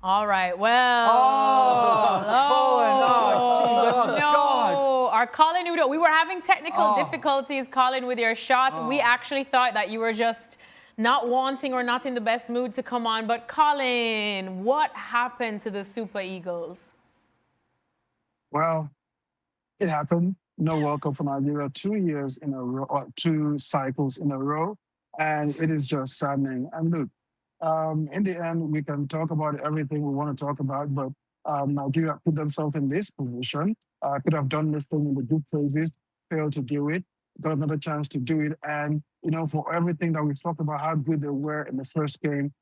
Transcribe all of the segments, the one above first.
All right, well. Colin, no. Our Colin Udoh. We were having technical difficulties, Colin, with your shot. We actually thought that you were just not wanting or not in the best mood to come on. But Colin, what happened to the Super Eagles? Well, it happened. No World Cup for Nigeria 2 years in a row, or 2 cycles in a row. And it is just saddening. And look, in the end, we can talk about everything we want to talk about, but Nigeria put themselves in this position, could have done this thing in the group phases, failed to do it, got another chance to do it. And, for everything that we talked about, how good they were in the first game,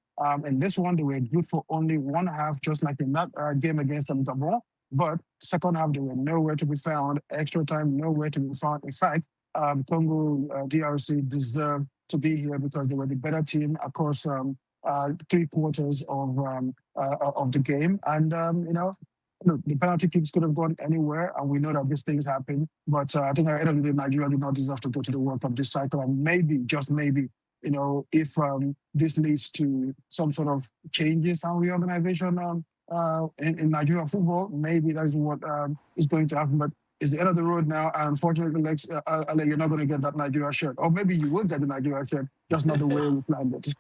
in this one, they were good for only one half, just like in that game against them, Gabon. But second half, they were nowhere to be found. Extra time, nowhere to be found. In fact, Congo DRC deserved to be here because they were the better team across 3 quarters of the game. And look, the penalty kicks could have gone anywhere, and we know that these things happen. But I think at the end of the day, Nigeria did not deserve to go to the World Cup this cycle. And maybe, just maybe, if this leads to some sort of changes and reorganization in Nigerian football, maybe that is what is going to happen. But it's the end of the road now, and unfortunately, Lex, you're not going to get that Nigeria shirt. Or maybe you will get the Nigeria shirt, just not the way we planned it.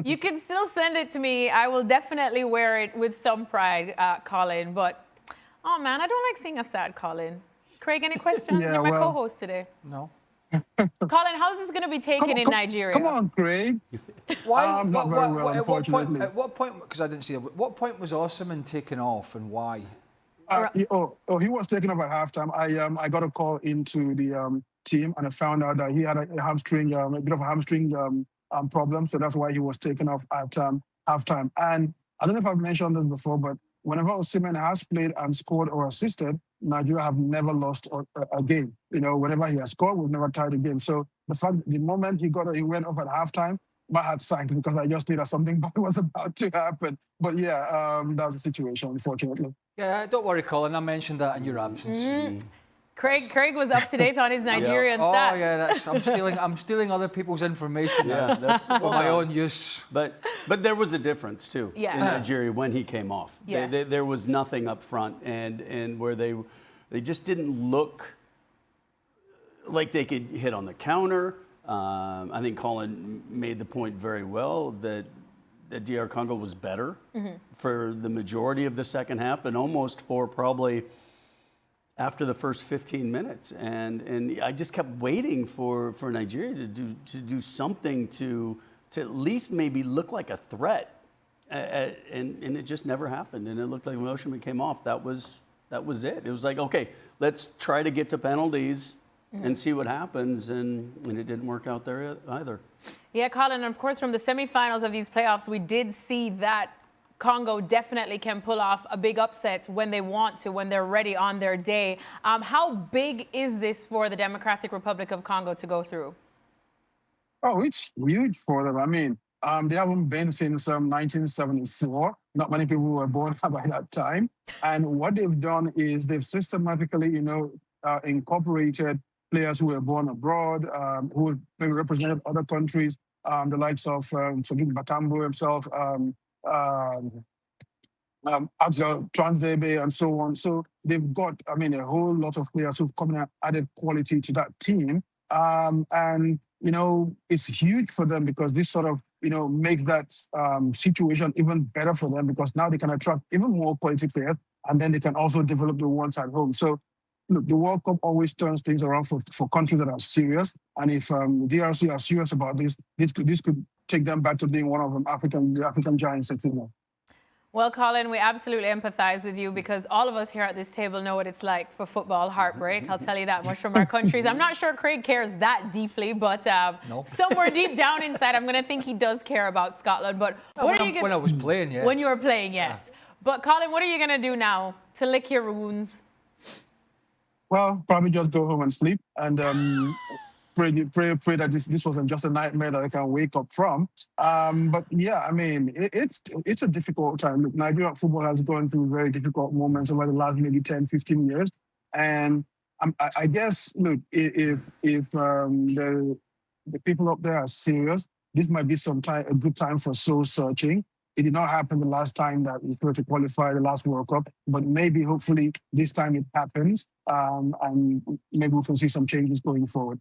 You can still send it to me. I will definitely wear it with some pride, Colin. But, oh man, I don't like seeing a sad Colin. Craig, any questions? Yeah, You're my well, co-host today. No. Colin, how's this going to be taken in Nigeria? Come on, Craig. Why? Not very well, unfortunately. At what point? Because I didn't see it. At what point was Osman taken off, and why? He was taken off at halftime. I got a call into the team, and I found out that he had a hamstring, a bit of a hamstring problem. So that's why he was taken off at halftime. And I don't know if I've mentioned this before, but whenever Osimhen has played and scored or assisted, Nigeria have never lost a game. Whenever he has scored, we've never tied a game. So the fact, the moment he went off at halftime, my heart sank because I just knew that something bad was about to happen. But yeah, that's the situation, unfortunately. Yeah, don't worry, Colin. I mentioned that in your absence. Craig was up to date on his Nigerian stats. Oh yeah, I'm stealing other people's information. Yeah, that's for my own use. But there was a difference too in Nigeria when he came off. Yes. There was nothing up front, and where they just didn't look like they could hit on the counter. I think Colin made the point very well that DR Congo was better for the majority of the second half, and almost for probably after the first 15 minutes. And I just kept waiting for Nigeria to do something to at least maybe look like a threat. And it just never happened. And it looked like when Osimhen came off, that was it. It was like, okay, let's try to get to penalties and see what happens, and it didn't work out there either. Yeah, Colin, and of course, from the semifinals of these playoffs, we did see that Congo definitely can pull off a big upset when they want to, when they're ready on their day. How big is this for the Democratic Republic of Congo to go through? Oh, it's huge for them. I mean, they haven't been since 1974. Not many people were born by that time. And what they've done is they've systematically, incorporated players who were born abroad, who maybe represented other countries, the likes of Sogin Bakambu himself, Axel Transebe, and so on. So they've got, a whole lot of players who've come and added quality to that team. And, it's huge for them because this sort of, makes that situation even better for them because now they can attract even more quality players, and then they can also develop the ones at home. So look, the World Cup always turns things around for countries that are serious. And if the DRC are serious about this could take them back to being one of the African giants. Well, Colin, we absolutely empathize with you because all of us here at this table know what it's like for football heartbreak. I'll tell you that much from our countries. I'm not sure Craig cares that deeply, but somewhere deep down inside, I'm going to think he does care about Scotland. But when I was playing, yes. When you were playing, yes. Yeah. But Colin, what are you going to do now to lick your wounds? Well, probably just go home and sleep and pray that this wasn't just a nightmare that I can wake up from. But yeah, it's a difficult time. Look, Nigerian football has gone through very difficult moments over the last maybe 10, 15 years. And I guess, look, if the people up there are serious, this might be a good time for soul searching. It did not happen the last time that we failed to qualify the last World Cup, but maybe, hopefully, this time it happens, and maybe we can see some changes going forward.